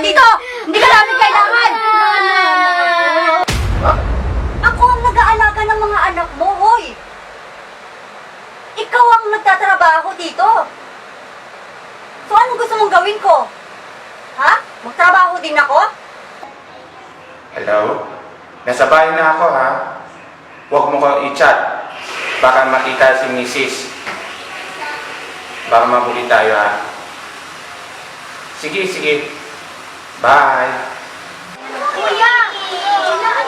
dito! Hindi ka namin kailangan! Ako ang nag-aalaga ng mga anak mo, hoy! Ikaw ang nagtatrabaho dito. So anong gusto mong gawin ko? Ha? Magtrabaho din ako? Hello? Nasa bahay na ako, ha? Huwag mo ko i-chat. Baka makita si Mrs. Baka mabuli tayo, ha? Sige, sige. Bye. Kuya!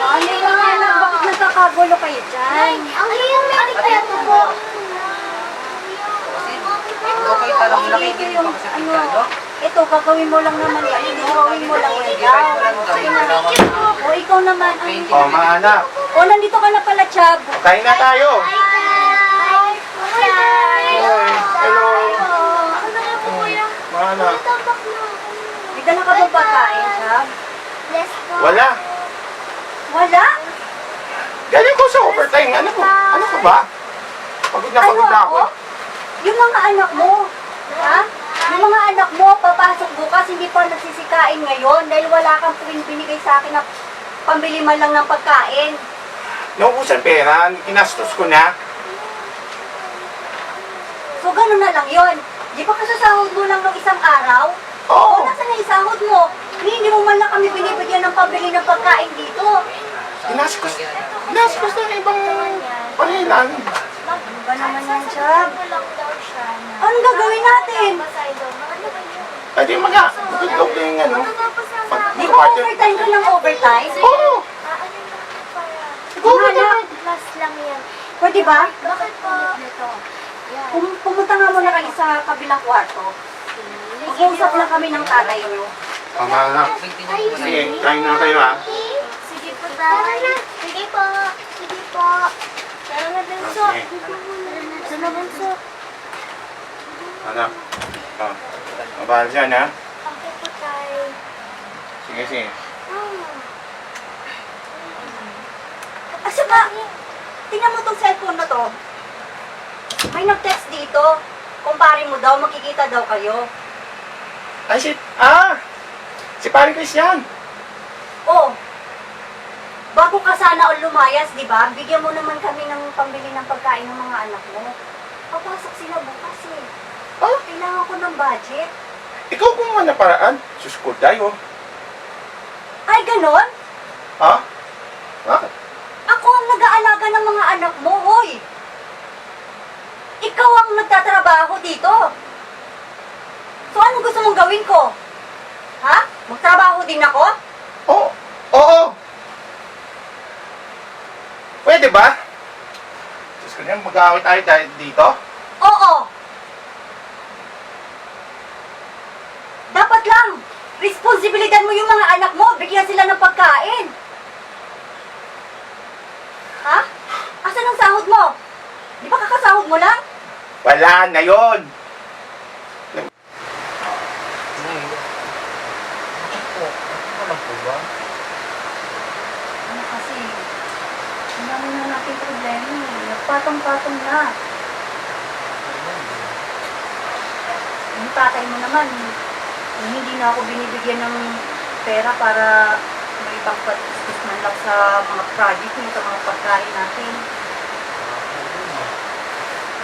Ano yung anak? Bakit nagkakagulo kayo dyan? Ang hirap na ito po. Okay, talagang nakikinig ako sa Picado. Ito, gagawin mo lang naman yan. Gagawin mo lang yan. O, ikaw naman. Oh, mga anak. O, nandito ka na pala, Chab. Kain na tayo. Hello. Mga anak. May dala ka ba pagkain, Chab? Wala. Wala? Galing ko sa overtime. Ano ko ba? Pagod na pagod na ako. Yung mga anak mo, ha? Yung mga anak mo, papasok bukas, hindi pa nagsisikain ngayon dahil wala kang binigay sa akin na pambili man lang ng pagkain. Naubusan pera, kinastos ko na. So, gano'n na lang yon. Di ba kasasahod mo lang ng isang araw? Oo. O, nasa na isahod mo? Hindi mo man lang kami binibigyan ng pambili ng pagkain dito. Kinastos na ibang panilan. Ano ba naman yan, Chab? Anong gagawin natin? Pwede mag-doble yung ano. Di ba overtime ka ng overtime? Oo. Siguro Anak, naman. Plus lang yan. pwede ba? Bakit po? Pumunta nga muna kayo sa kabilang kwarto. Mag-uusap lang kami ng tatay niyo. Mga anak. Sige, kain na kayo, ha? Sige po, tayo. Sige po. Sige po. Tara na, Benso. Okay. Tara na, Benso. Anak. Oh. Mabahal dyan, ha? Okay po, tayo. Sige, sige. Asa ba? Tingnan mo tong cellphone na to. May nag-text dito. Kumpare mo daw, makikita daw kayo. Ay, si Pari Chris yan. Oh, bago ka sana o lumayas, di ba? Bigyan mo naman kami ng pambili ng pagkain ng mga anak mo. Papasok sila bukas eh. Oh, Kailangan ko ng budget. ikaw kung na paraan. Sus ko tayo. Ay, ganon? Ha? Bakit? Ako ang nag-aalaga ng mga anak mo, hoy! Ikaw ang nagtatrabaho dito. So, anong gusto mong gawin ko? Ha? Magtrabaho din ako? Oo. Oo. Pwede ba? Sus ko na, mag-aaway tayo dito? Oo. Dapat lang, responsibilidad mo yung mga anak mo, bigyan sila ng pagkain. Ha? Asan ang sahod mo? Di ba kakasahod mo lang? Wala na yun. Ano po ba? Ano kasi, ang dami na natin problema eh. Nagpatong-patong na. Yung tatay mo naman, hindi na ako binibigyan ng pera para may ibang patistis man lang sa mga project niyo, sa mga pagkain natin.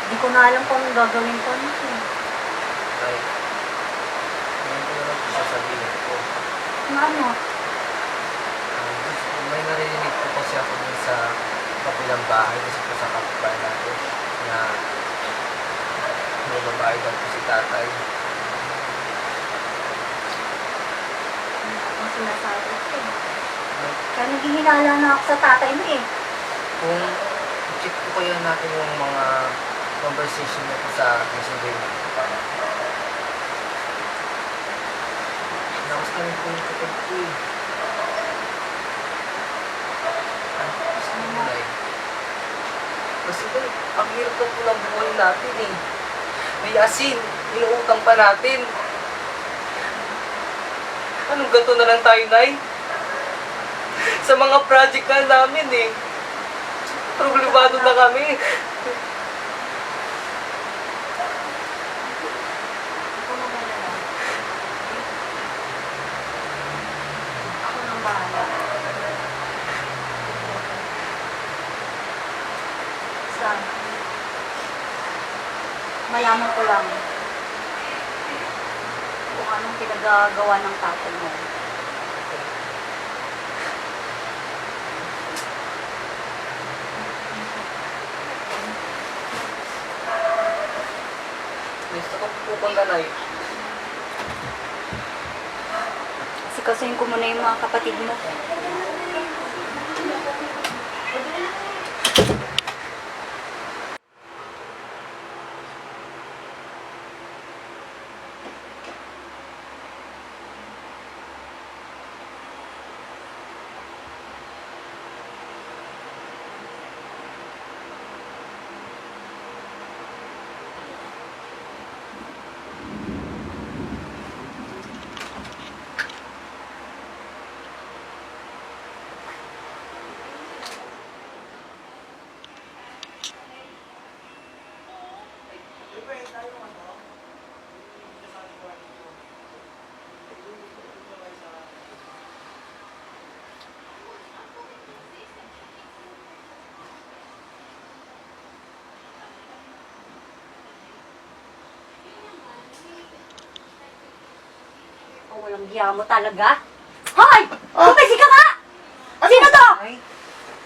Hindi ko na alam kung gagawin ko nito eh. Ay, ngayon ko na lang po sasabihin ko. Ano? May narinig po kasi ako dun sa kapilang bahay kasi po sa kapitbahay natin na may babae daw po si tatay. Ang sinasabi ko eh. Kaya naghihinala na ako sa tatay mo eh. Kung check po kaya natin yung mga conversation niyo po sa messenger niyo. Nakas kami po yung kapag ko eh. Ano po gusto niyo na eh? Kasi po, ang hirap na po ng buhay natin eh. May asin, inuutang pa natin. Anong ganito na lang tayo, Nay? Sa mga project na namin eh. Problemado na kami. malaman ko lang kung anong pinagagawa ng tatay mo. Gusto ko po bang nanay? Sikasuhin ko muna yung mga kapatid mo. Oh, walang hiya mo talaga. Hoy! Kumisi ka nga! Sino to? Nay?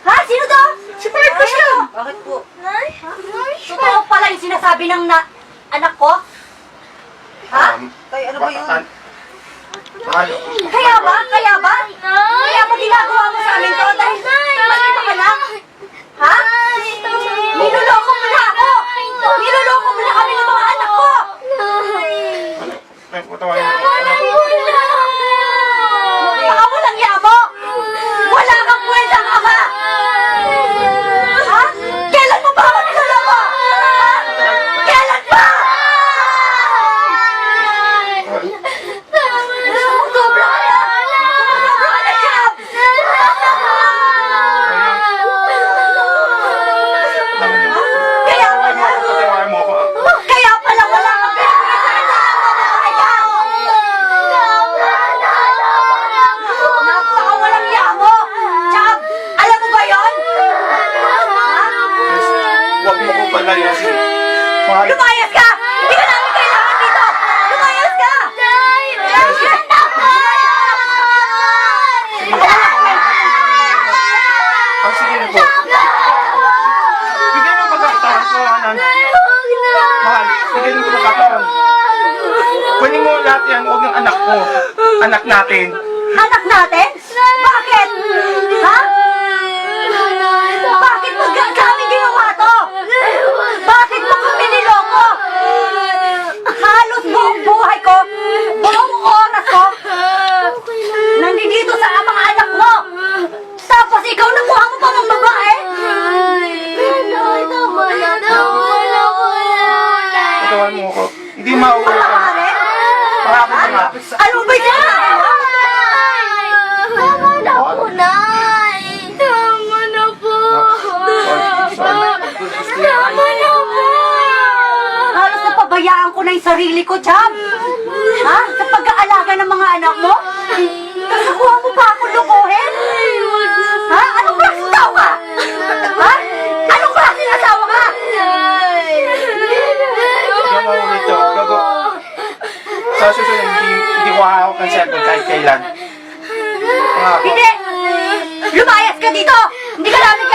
Ha? Sino to? Si Marcos yan! Bakit po? Nay? Totoo pala yung sinasabi ng anak ko? Ha? Tay, ano ba yun? Mahal. Kaya ba? Kaya ba? Kaya ba ginagawa mo sa amin to? Dahil maliit ka lang? Ha? Niloloko mo na ako! Niloloko mo na kami ng mga anak ko! Ay, patawain mo. Baka walang yabo! Wala kang kwentang ama! Ha? Kailan mo ba ako niloloko? Ha? Kailan ba? Sumubra ka na! Sumubra ka na, Chab! Kaya pala! Patawain mo ako. Kaya pala wala kang pinagkakasalan sa napakawalang yamo! Chab! Alam mo ba yun? Yes. Huwag mo ko palayasin. Mahal. Lumayas ka! Hindi ka namin kailangan dito! Lumayas ka! Sige na po. Bigyan mo pagkakataon ko, Anan. Mahal, bigyan mo pagkakataon. Kunin mo lahat yan, huwag ng anak ko. Anak natin. Anak natin? Bakit? Ha? Bakit mo kami ginawa to? Bakit mo kami niloko? Halos buong buhay ko, buong oras ko, nandito sa mga anak mo. Tapos ikaw nakuha mo pa ng babae? Patawain mo ako. Hindi mauwi ka. Pare? Parapin mo nga. Ano ba yung sinasabi mo? Tama na po, Nay! Tama na po! Tama na po! Halos napabayaan ko na yung sarili ko, Chab. Ha? Sa pag-aalaga ng mga anak mo? Tapos nakuha mo pa ako lukuhin? Ha? Anong klaseng tao ka? Ha? Anong klaseng asawa ka? Hindi mo ulit to. Gago. Sa susunod, hindi ko hawak ng cellphone kahit kailan. Mga ako. Hindi! Lumayas ka dito! Hindi ka namin